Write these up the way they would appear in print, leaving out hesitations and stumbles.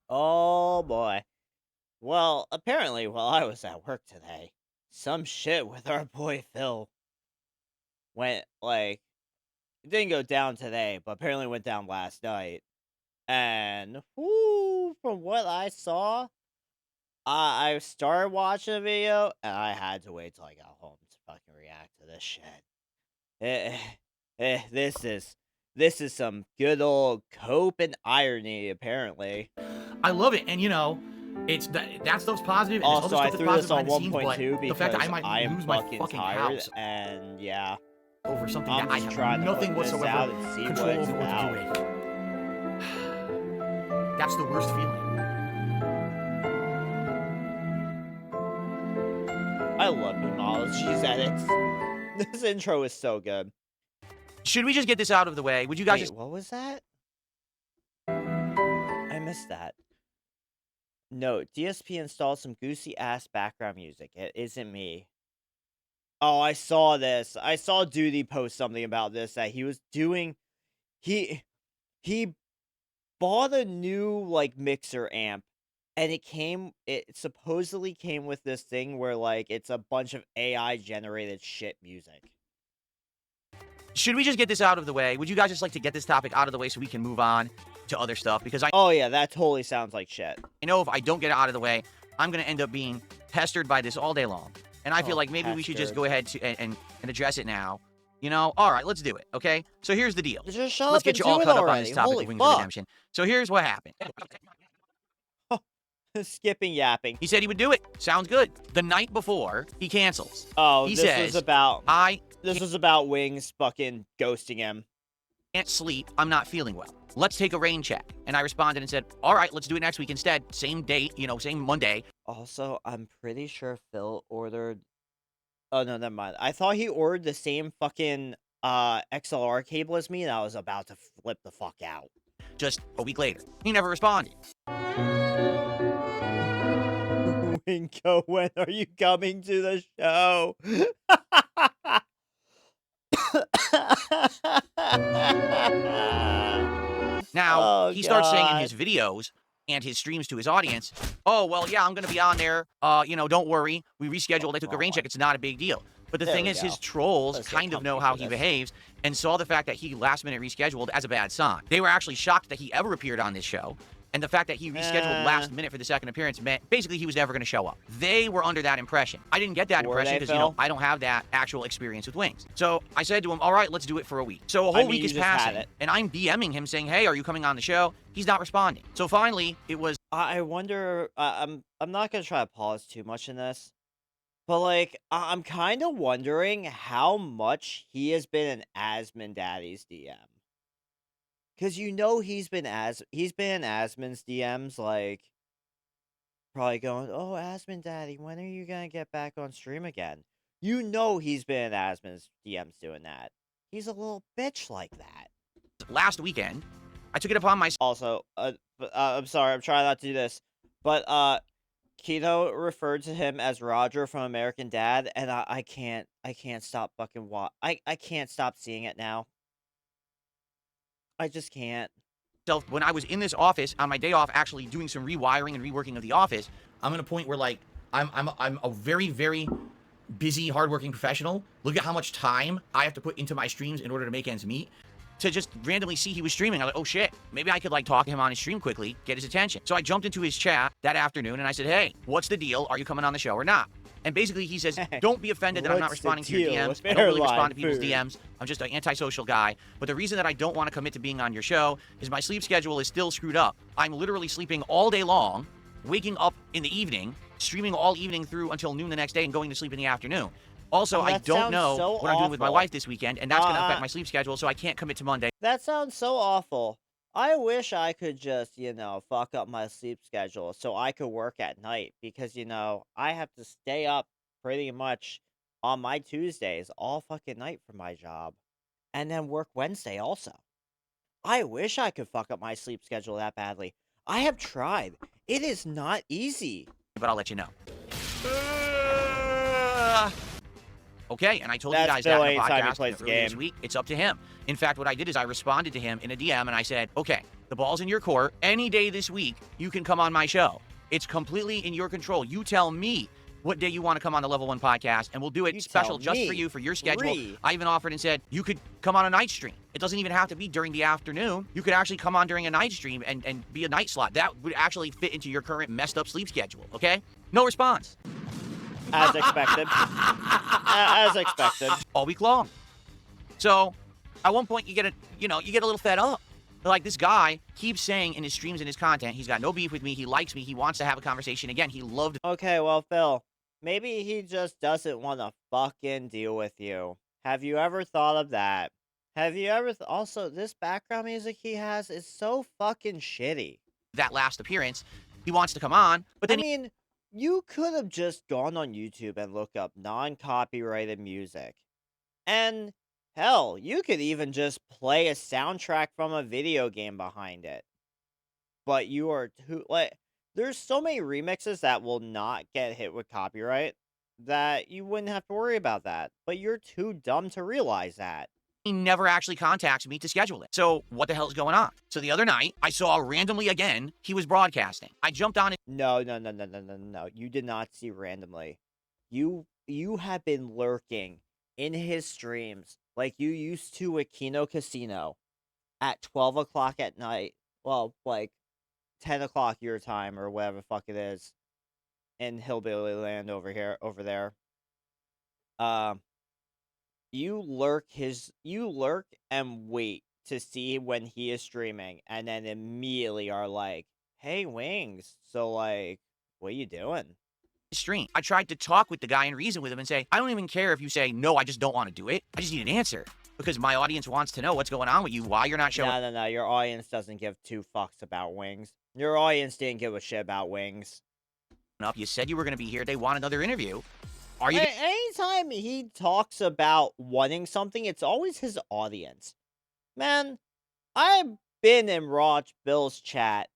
Oh boy. Well, apparently while I was at work today, some shit with our boy Phil went it didn't go down today, but apparently went down last night. And whoo, from what I saw, I started watching the video and I had to wait till I got home to fucking react to this shit. Eh, this is some good old cope and irony, apparently. I love it, and that stuff's positive, and there's Also, other I stuff that's threw this positive on behind the scenes, but 1.2 the fact that I because might I am lose my fucking fucking tired, house and yeah, over something I'm that I just have trying to nothing put this whatsoever out and see what control it's over what about. to do with. That's the worst feeling. I love Emology's edits. This intro is so good. Should we just get this out of the way? Would you guys Wait, just... what was that? I missed that. No, DSP installed some goosey ass background music. It isn't me. Oh, I saw this. I saw Duty post something about this that he was doing. He he bought a new mixer amp, and it supposedly came with this thing where it's a bunch of AI generated shit music. Should we just get this out of the way? Would you guys just like to get this topic out of the way so we can move on to other stuff? Because Oh yeah, that totally sounds like shit. know if I don't get it out of the way, I'm going to end up being pestered by this all day long. And I feel like maybe we should just go ahead and address it now. All right, let's do it, okay? So here's the deal. Just shut Let's up get and you do all it caught up on already. this topic Holy of Wings of fuck. Redemption. So here's what happened. Skipping yapping. He said he would do it. Sounds good. The night before, he cancels. Oh, He this says, was about I this was about Wings fucking ghosting him. can't sleep. I'm not feeling well. Let's take a rain check. And I responded and said, all right, let's do it next week instead. Same date, same Monday. Also, I'm pretty sure Phil ordered. Oh no, never mind. I thought he ordered the same fucking XLR cable as me, and I was about to flip the fuck out. Just a week later. He never responded. Winko, when are you coming to the show? Now, Oh, he starts saying in God. his videos and his streams to his audience, oh, well, yeah, I'm going to be on there. Don't worry. We rescheduled. I took a rain check. It's not a big deal. But the There thing we is, go. his trolls Let's get kind of know comfy how for he this. behaves and saw the fact that he last minute rescheduled as a bad sign. They were actually shocked that he ever appeared on this show. And the fact that he rescheduled last minute for the second appearance meant basically he was never going to show up. They were under that impression. I didn't get that Were impression they, because, Phil? I don't have that actual experience with Wings. So I said to him, all right, let's do it for a week. So a whole week you is just had passing, it. and I'm DMing him saying, hey, are you coming on the show? He's not responding. So finally, it was... I wonder. I'm not gonna try to pause too much in this, but I'm kind of wondering how much he has been in Asmon Daddy's DM. Cause he's been in Asmon's DMs probably going, oh, Asmon Daddy, when are you gonna get back on stream again? He's been in Asmon's DMs doing that. He's a little bitch like that. last weekend. I took it upon myself. Also, I'm sorry, I'm trying not to do this, but Kino referred to him as Roger from American Dad, and I can't stop fucking I can't stop seeing it now. I just can't. When I was in this office on my day off, actually doing some rewiring and reworking of the office, I'm at a point where I'm a very, very busy, hardworking professional. Look at how much time I have to put into my streams in order to make ends meet. To just randomly see he was streaming, I was like, oh shit, maybe I could talk to him on his stream quickly, get his attention. So I jumped into his chat that afternoon and I said, hey, what's the deal? Are you coming on the show or not? And basically he says, don't be offended that I'm not What's the responding to your deal DMs. with I don't really respond airline to people's food? DMs. I'm just an antisocial guy. But the reason that I don't want to commit to being on your show is my sleep schedule is still screwed up. I'm literally sleeping all day long, waking up in the evening, streaming all evening through until noon the next day and going to sleep in the afternoon. Also, I That don't sounds know so what I'm doing with my awful. wife this weekend, and that's going to affect my sleep schedule, so I can't commit to Monday. That sounds so awful. I wish I could just, fuck up my sleep schedule so I could work at night because, I have to stay up pretty much on my Tuesdays all fucking night for my job and then work Wednesday also. I wish I could fuck up my sleep schedule that badly. I have tried. It is not easy. But I'll let you know. Okay, and I told you That's guys Phil that in a anytime he podcast plays the earlier this game. week. It's up to him. In fact, what I did is I responded to him in a DM and I said, okay, the ball's in your court. Any day this week, you can come on my show. It's completely in your control. You tell me what day you want to come on the Level 1 podcast, and we'll do it You special tell just for me. you, for your schedule. 3. I even offered and said, you could come on a night stream. It doesn't even have to be during the afternoon. You could actually come on during a night stream and be a night slot. That would actually fit into your current messed up sleep schedule, okay? No response. As expected. As expected. All week long. So, at one point, you get a little fed up. Like, this guy keeps saying in his streams and his content, he's got no beef with me, he likes me, he wants to have a conversation again, he loved... Okay, well, Phil, maybe he just doesn't want to fucking deal with you. Have you ever thought of that? Have you ever... Also, this background music he has is so fucking shitty. that last appearance. He wants to come on, but then I mean, you could have just gone on YouTube and looked up non-copyrighted music. And, hell, you could even just play a soundtrack from a video game behind it. But you are too... Like, there's so many remixes that will not get hit with copyright that you wouldn't have to worry about that. But you're too dumb to realize that. he never actually contacts me to schedule it. So what the hell is going on? So the other night, I saw randomly again, he was broadcasting. I jumped on it. No. You did not see randomly. You have been lurking in his streams like you used to at Kino Casino at 12 o'clock at night. Well, like 10 o'clock your time or whatever the fuck it is in Hillbilly Land over there. You lurk and wait to see when he is streaming, and then immediately are like, "Hey, Wings, so like, what are you doing?" Stream. I tried to talk with the guy and reason with him and say, I don't even care if you say, no, I just don't want to do it. I just need an answer because my audience wants to know what's going on with you, why you're not showing No. Your audience doesn't give two fucks about Wings. Your audience didn't give a shit about Wings. up. You said you were going to be here. They want another interview. Are you? Anytime he talks about wanting something, it's always his audience. Man, I've been in Raj Bill's chat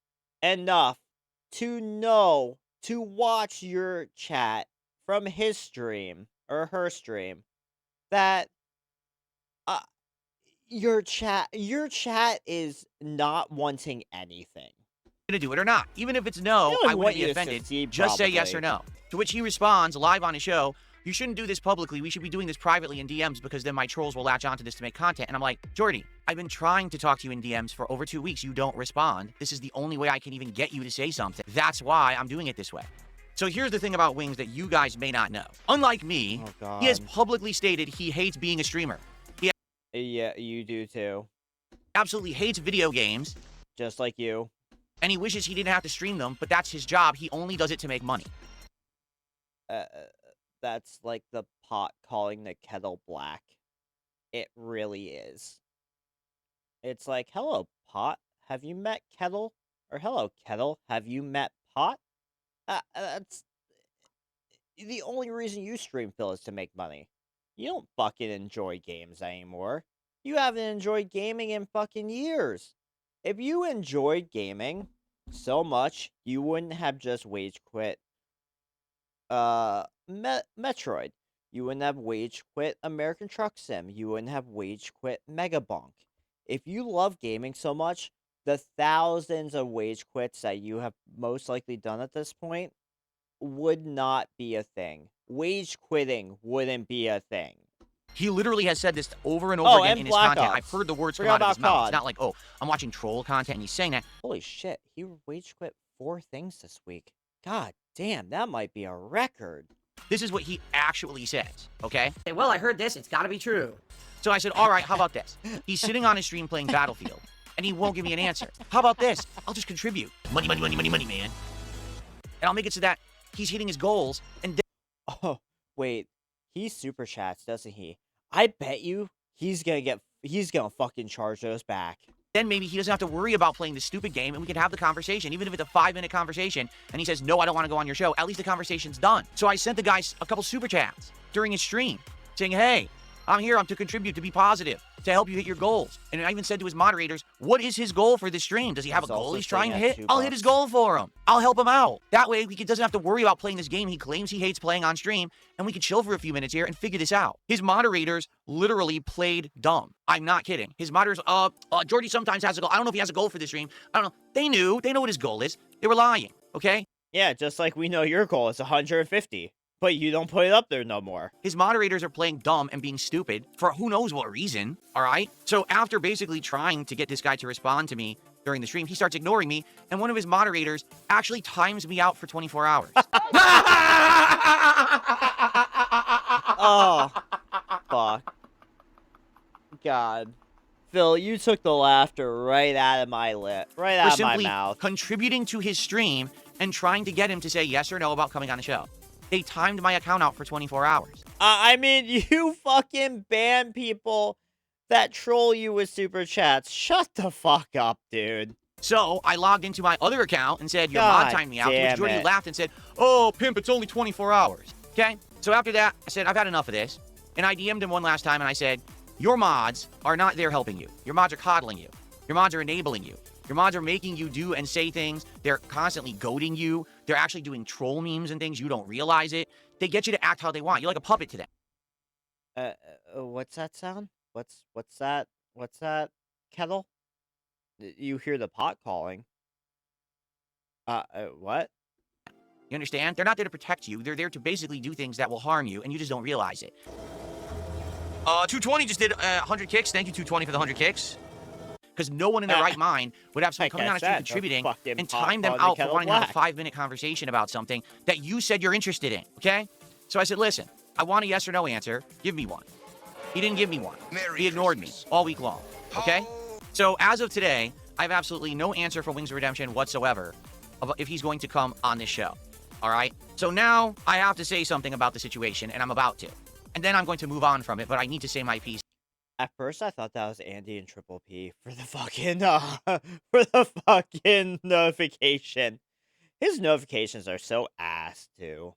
enough to know to watch your chat from his stream or her stream that your chat is not wanting anything. Going to do it or not? Even if it's no, Feeling I what wouldn't be you offended. succeed, Just say yes or probably. no. To which he responds live on his show, you shouldn't do this publicly. We should be doing this privately in DMs because then my trolls will latch onto this to make content. And I'm like, Jordy, I've been trying to talk to you in DMs for over 2 weeks. You don't respond. This is the only way I can even get you to say something. That's why I'm doing it this way. So here's the thing about Wings that you guys may not know. Unlike me, Oh, God. he has publicly stated he hates being a streamer. He Yeah, you do too. absolutely hates video games, Just like you. and he wishes he didn't have to stream them, but that's his job. He only does it to make money. That's like the pot calling the kettle black. It really is. It's like, hello, pot. Have you met Kettle? Or hello, Kettle. Have you met pot? That's the only reason you stream, Phil, is to make money. You don't fucking enjoy games anymore. You haven't enjoyed gaming in fucking years. If you enjoyed gaming so much, you wouldn't have just wage quit Metroid. You wouldn't have wage quit American Truck Sim. You wouldn't have wage quit Megabonk. If you love gaming so much, the thousands of wage quits that you have most likely done at this point would not be a thing. Wage quitting wouldn't be a thing. He literally has said this over and over again and in his Black content. Ops. I've heard the words come Forgot out of his about mouth. COD. It's not like, oh, I'm watching troll content and he's saying that. Holy shit, he wage quit 4 things this week. God damn, that might be a record. This is what he actually says, okay? Well, I heard this. It's got to be true. So I said, all right, how about this? He's sitting on his stream playing Battlefield, and he won't give me an answer. How about this? I'll just contribute. Money, money, money, money, money, man. And I'll make it so that he's hitting his goals, and Oh, wait. He super chats, doesn't he? I bet you he's gonna fucking charge those back. then maybe he doesn't have to worry about playing this stupid game, and we can have the conversation, even if it's a 5-minute conversation, and he says, no, I don't want to go on your show. At least the conversation's done. So I sent the guy a couple super chats during his stream saying, hey, I'm here. I'm to contribute, to be positive, to help you hit your goals. And I even said to his moderators, what is his goal for this stream? Does he have a He's goal also he's trying to sitting at hit? $2. I'll hit his goal for him. I'll help him out. That way, he doesn't have to worry about playing this game he claims he hates playing on stream, and we can chill for a few minutes here and figure this out. His moderators literally played dumb. I'm not kidding. His moderators, Jordy sometimes has a goal. I don't know if he has a goal for this stream. I don't know. They knew. They know what his goal is. They were lying, okay? Yeah, just like we know your goal is 150. But you don't put it up there no more. His moderators are playing dumb and being stupid for who knows what reason, all right? So after basically trying to get this guy to respond to me during the stream, he starts ignoring me, and one of his moderators actually times me out for 24 hours. Oh, fuck. God. Phil, you took the laughter right out of my lip, right For out of my simply mouth. contributing to his stream and trying to get him to say yes or no about coming on the show. They timed my account out for 24 hours. I mean, you fucking ban people that troll you with super chats. Shut the fuck up, dude. So I logged into my other account and said, your mod God timed me out, to which damn Jordy it. laughed and said, oh, pimp, it's only 24 hours. Okay? So after that, I said, I've had enough of this. And I DM'd him one last time and I said, your mods are not there helping you. Your mods are coddling you. Your mods are enabling you. Your mods are making you do and say things. They're constantly goading you. They're actually doing troll memes and things. You don't realize it. They get you to act how they want. You're like a puppet to them. What's that sound? What's that? What's that? Kettle? You hear the pot calling. What? You understand? They're not there to protect you. They're there to basically do things that will harm you, and you just don't realize it. 220 just did 100 kicks. Thank you, 220, for the 100 kicks. Because no one in their right mind would have someone Like coming I on a stream said, the contributing fucking and pot time them calling the out for kettle wanting to have a black. 5-minute conversation about something that you said you're interested in, okay? So I said, listen, I want a yes or no answer. Give me one. He didn't give me one. He ignored me all week long, okay? So as of today, I have absolutely no answer from Wings of Redemption whatsoever about if he's going to come on this show, all right? So now I have to say something about the situation, and I'm about to. And then I'm going to move on from it, but I need to say my piece. At first, I thought that was Andy and Triple P for the fucking notification. His notifications are so ass too.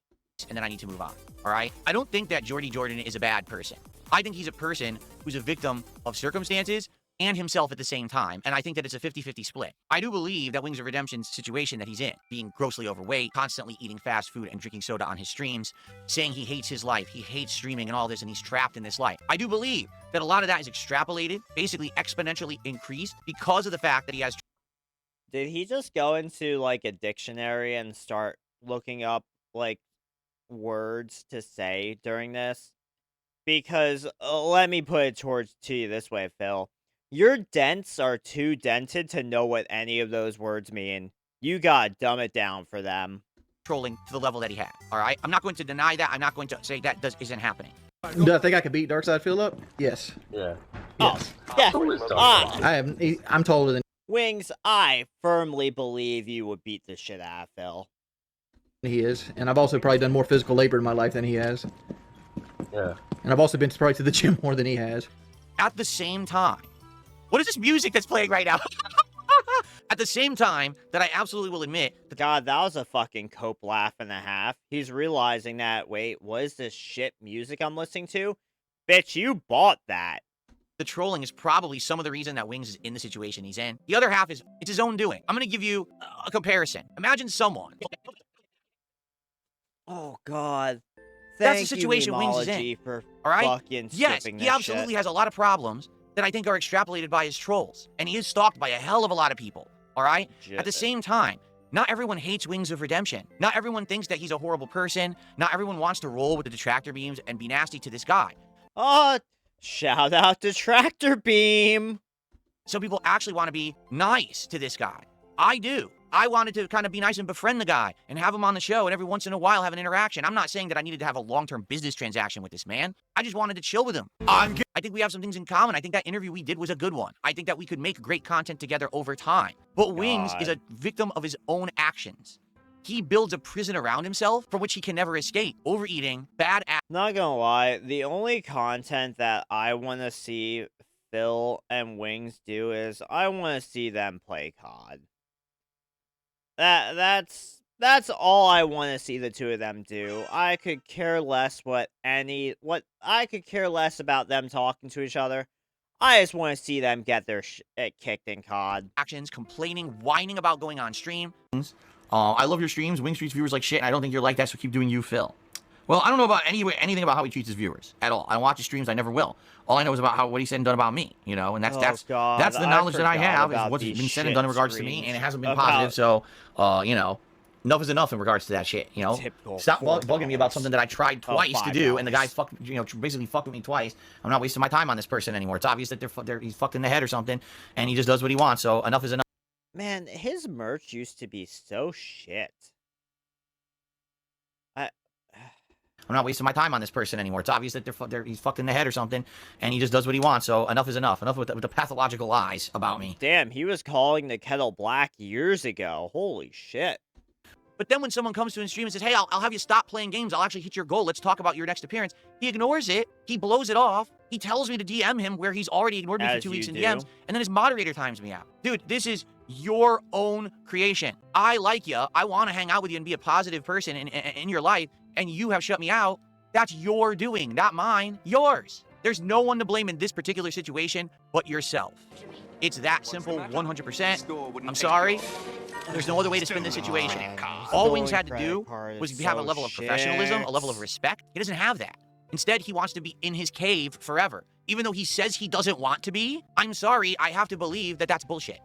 And then I need to move on, all right? I don't think that Jordy Jordan is a bad person. I think he's a person who's a victim of circumstances and himself at the same time, and I think that it's a 50-50 split. I do believe that Wings of Redemption's situation that he's in, being grossly overweight, constantly eating fast food and drinking soda on his streams, saying he hates his life, he hates streaming and all this, and he's trapped in this life. I do believe that a lot of that is extrapolated, basically exponentially increased, because of the fact that he has... Did he just go into like a dictionary and start looking up like words to say during this? Because let me put it to you this way, Phil. Your dents are too dented to know what any of those words mean. You gotta dumb it down for them. Trolling to the level that he had, all right? I'm not going to deny that. I'm not going to say that isn't happening. Do I think I could beat Darkside Phil up? Yes. Yeah. Yes. Yeah. I'm taller than Wings, I firmly believe you would beat the shit out of Phil. he is, and I've also probably done more physical labor in my life than he has. Yeah. And I've also been probably to the gym more than he has. At the same time, what is this music that's playing right now? At the same time that I absolutely will admit that God, that was a fucking cope laugh and a half. He's realizing that, wait, what is this shit music I'm listening to? Bitch, you bought that. the trolling is probably some of the reason that Wings is in the situation he's in. The other half is it's his own doing. I'm going to give you a comparison. Imagine someone. Oh, God. That's Thank the situation you, Wings is in. Memology, for All right? fucking Yes, skipping he this absolutely shit. has a lot of problems that I think are extrapolated by his trolls. And he is stalked by a hell of a lot of people. All right? At the same time, not everyone hates Wings of Redemption. Not everyone thinks that he's a horrible person. Not everyone wants to roll with the detractor beams and be nasty to this guy. Oh, shout out to Tractor Beam. Some people actually want to be nice to this guy. I do. I wanted to kind of be nice and befriend the guy and have him on the show and every once in a while have an interaction. I'm not saying that I needed to have a long-term business transaction with this man. I just wanted to chill with him. I think we have some things in common. I think that interview we did was a good one. I think that we could make great content together over time. But Wings is a victim of his own actions. He builds a prison around himself from which he can never escape. Overeating, bad Not gonna lie, the only content that I want to see Phil and Wings do is I want to see them play COD. That's That's all I want to see the two of them do. I could care less I could care less about them talking to each other. I just want to see them get their kicked in COD. Actions, complaining, whining about going on stream. I love your streams. Wing Street's viewers like shit, and I don't think you're like that, so keep doing you, Phil. Well, I don't know about anything about how he treats his viewers at all. I don't watch his streams. I never will. All I know is about what he said and done about me, and that's God, that's the knowledge that I have is what's these been said and done in shit regards to me, and it hasn't been about positive. So, enough is enough in regards to that shit. typical Stop $4 bugging me about something that I tried twice to do, and the guy's basically fucked with me twice. I'm not wasting my time on this person anymore. It's obvious that he's fucked in the head or something, and he just does what he wants. So enough is enough. Man, his merch used to be so shit. I I'm not wasting my time on this person anymore. It's obvious that he's fucked in the head or something, and he just does what he wants. So enough is enough. Enough with the pathological lies about me. Damn, he was calling the Kettle black years ago. Holy shit. But then when someone comes to his stream and says, hey, I'll have you stop playing games. I'll actually hit your goal. Let's talk about your next appearance. He ignores it. He blows it off. He tells me to DM him where he's already ignored me for 2 weeks in DMs. And then his moderator times me out. Dude, this is your own creation. I like you. I want to hang out with you and be a positive person in your life. And you have shut me out. That's your doing, not mine. Yours. There's no one to blame in this particular situation but yourself. It's that simple, 100%. I'm sorry. There's no other way to spin this situation. All Wings had to do was have a level of professionalism, a level of respect. He doesn't have that. Instead, he wants to be in his cave forever. Even though he says he doesn't want to be, I'm sorry, I have to believe that that's bullshit.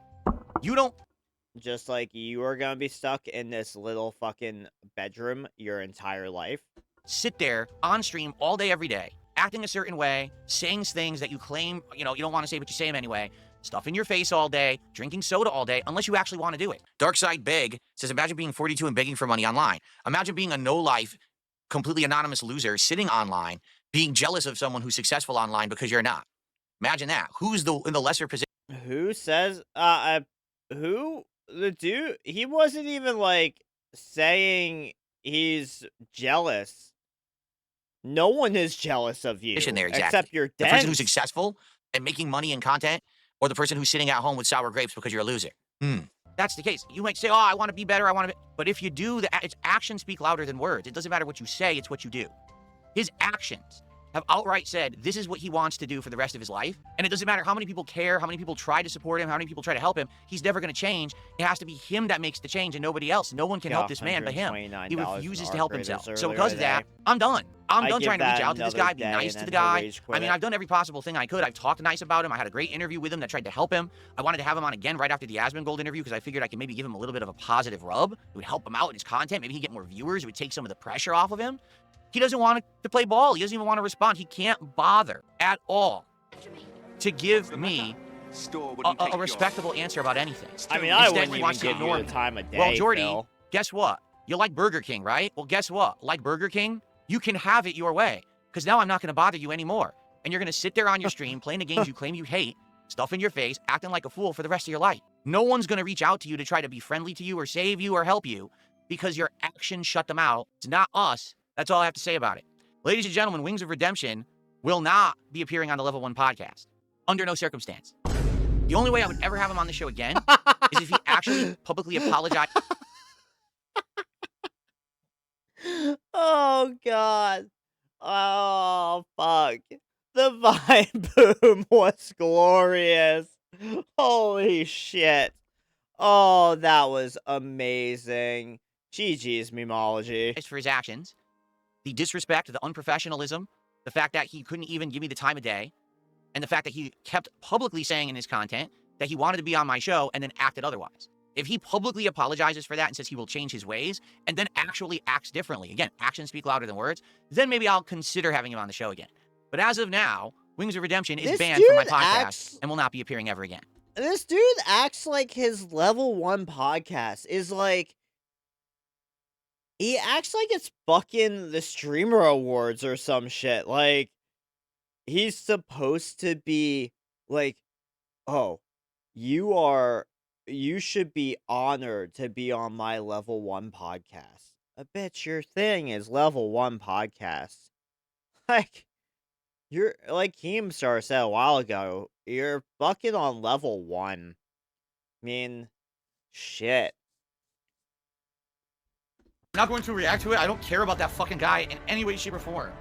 You don't... Just like you are gonna be stuck in this little fucking bedroom your entire life. Sit there on stream all day, every day, acting a certain way, saying things that you claim, you don't want to say, but you say them anyway. Stuff in your face all day, drinking soda all day, unless you actually want to do it. Darkside Beg says, imagine being 42 and begging for money online. Imagine being a no-life, completely anonymous loser sitting online, being jealous of someone who's successful online because you're not. Imagine that. Who's in the lesser position? Who says, who? The dude, he wasn't even, like, saying he's jealous. No one is jealous of you, There, exactly. except your The dad. person who's successful and making money and content, or the person who's sitting at home with sour grapes because you're a loser. That's the case. You might say, oh, I want to be better, but if you do, its actions speak louder than words. It doesn't matter what you say, it's what you do. His actions have outright said this is what he wants to do for the rest of his life. And it doesn't matter how many people care, how many people try to support him, how many people try to help him. He's never going to change. It has to be him that makes the change and nobody else. No one can help this man but him. He refuses to help himself. So because of that, I'm done. I'm done trying to reach out to this guy, be nice to the guy. I mean, I've done every possible thing I could. I've talked nice about him. I had a great interview with him that tried to help him. I wanted to have him on again right after the Asmongold interview because I figured I could maybe give him a little bit of a positive rub. It would help him out in his content. Maybe he'd get more viewers. It would take some of the pressure off of him. He doesn't want to play ball. He doesn't even want to respond. He can't bother at all to give me a respectable answer about anything. I mean, I Instead, wouldn't he wants even to give you ignore the me. time of day, Well, Jordy, Phil. guess what? You like Burger King, right? Well, guess what? Like Burger King, you can have it your way. Because now I'm not going to bother you anymore. And you're going to sit there on your stream playing the games you claim you hate, stuff in your face, acting like a fool for the rest of your life. No one's going to reach out to you to try to be friendly to you or save you or help you because your actions shut them out. It's not us. That's all I have to say about it. Ladies and gentlemen, Wings of Redemption will not be appearing on the Level 1 podcast. Under no circumstance. The only way I would ever have him on the show again is if he actually publicly apologized. Oh, God. Oh, fuck. The vibe boom was glorious. Holy shit. Oh, that was amazing. GG's, memology. For his actions, the disrespect, the unprofessionalism, the fact that he couldn't even give me the time of day, and the fact that he kept publicly saying in his content that he wanted to be on my show and then acted otherwise. If he publicly apologizes for that and says he will change his ways and then actually acts differently, again, actions speak louder than words, then maybe I'll consider having him on the show again. But as of now, Wings of Redemption is banned from my podcast and will not be appearing ever again. This dude acts like his Level 1 podcast is like... He acts like it's fucking the Streamer Awards or some shit. Like, he's supposed to be like, oh, you should be honored to be on my Level 1 podcast. I bet your thing is Level 1 podcast. Like, you're, like Keemstar said a while ago, you're fucking on Level 1. I mean, shit. not going to react to it. I don't care about that fucking guy in any way, shape, or form.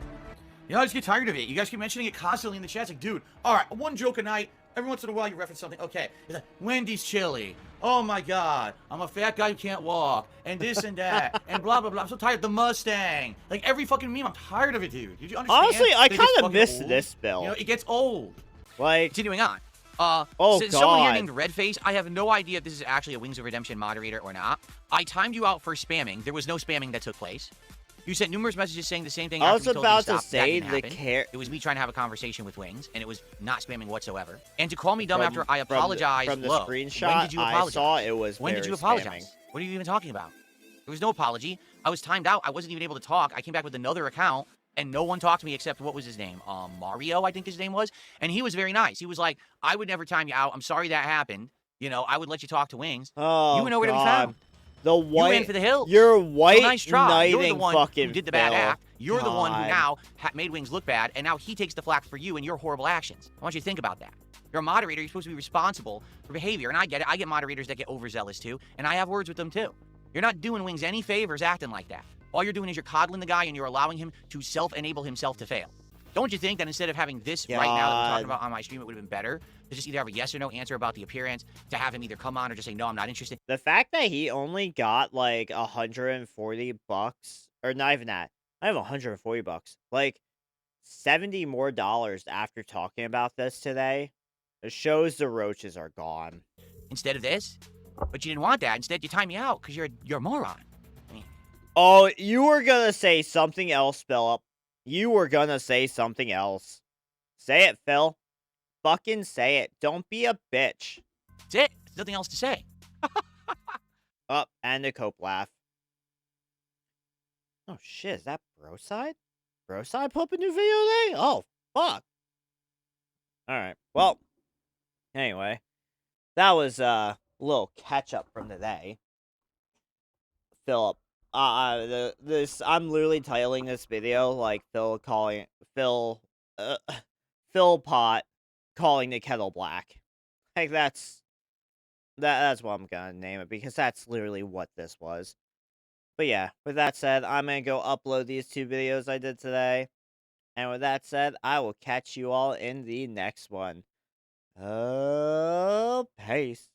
You know, I just get tired of it. You guys keep mentioning it constantly in the chat. It's like, dude, all right, one joke a night. Every once in a while, you reference something. Okay, it's like, Wendy's chili. Oh my God, I'm a fat guy who can't walk, and this and that, and blah blah blah. I'm so tired. The Mustang, like every fucking meme. I'm tired of it, dude. Did you understand? Honestly, I that it gets kind of fucking miss old? this build. You know, it gets old. Like, Continuing on. oh Someone here god. named Redface. I have no idea if this is actually a Wings of Redemption moderator or not. I timed you out for spamming. There was no spamming that took place. You sent numerous messages saying the same thing. I After was we told you about to stop. say That the didn't happen. It was me trying to have a conversation with Wings, and it was not spamming whatsoever. And to call me dumb after I apologized from the low. screenshot When did you apologize? I saw, it was When very did you apologize? spamming. What are you even talking about? There was no apology. I was timed out. I wasn't even able to talk. I came back with another account, and no one talked to me except, what was his name? Mario, I think his name was. And he was very nice. He was like, I would never time you out. I'm sorry that happened. You know, I would let you talk to Wings. Oh, you were nowhere to be god. found. The You white, ran for the hills. you're white So nice try. You're the knighting one fucking who did the bad Phil. act. You're the one who God. now made Wings look bad, and now he takes the flack for you and your horrible actions. I want you to think about that. You're a moderator. You're supposed to be responsible for behavior, and I get it. I get moderators that get overzealous too, and I have words with them too. You're not doing Wings any favors acting like that. All you're doing is you're coddling the guy, and you're allowing him to self-enable himself to fail. Don't you think that instead of having this right now that we're talking about on my stream, it would have been better to just either have a yes or no answer about the appearance, to have him either come on or just say, no, I'm not interested? The fact that he only got like $140, or not even that, I have $140, like $70 more after talking about this today, it shows the roaches are gone. Instead of this? But you didn't want that. Instead, you time me out because you're a moron. I mean, Oh, you were gonna say something else, Philip. You were gonna say something else. Say it, Phil. Fucking say it. Don't be a bitch. that's it. There's nothing else to say. Up, and a cope laugh. Oh shit, is that Broside? Broside put up a new video today? Oh, fuck. Alright, well, anyway. That was a little catch up from today. Philip. I'm literally titling this video like Phil Pot calling the kettle black. Like that's what I'm gonna name it, because that's literally what this was. But yeah, with that said, I'm gonna go upload these 2 videos I did today. And with that said, I will catch you all in the next one. Peace.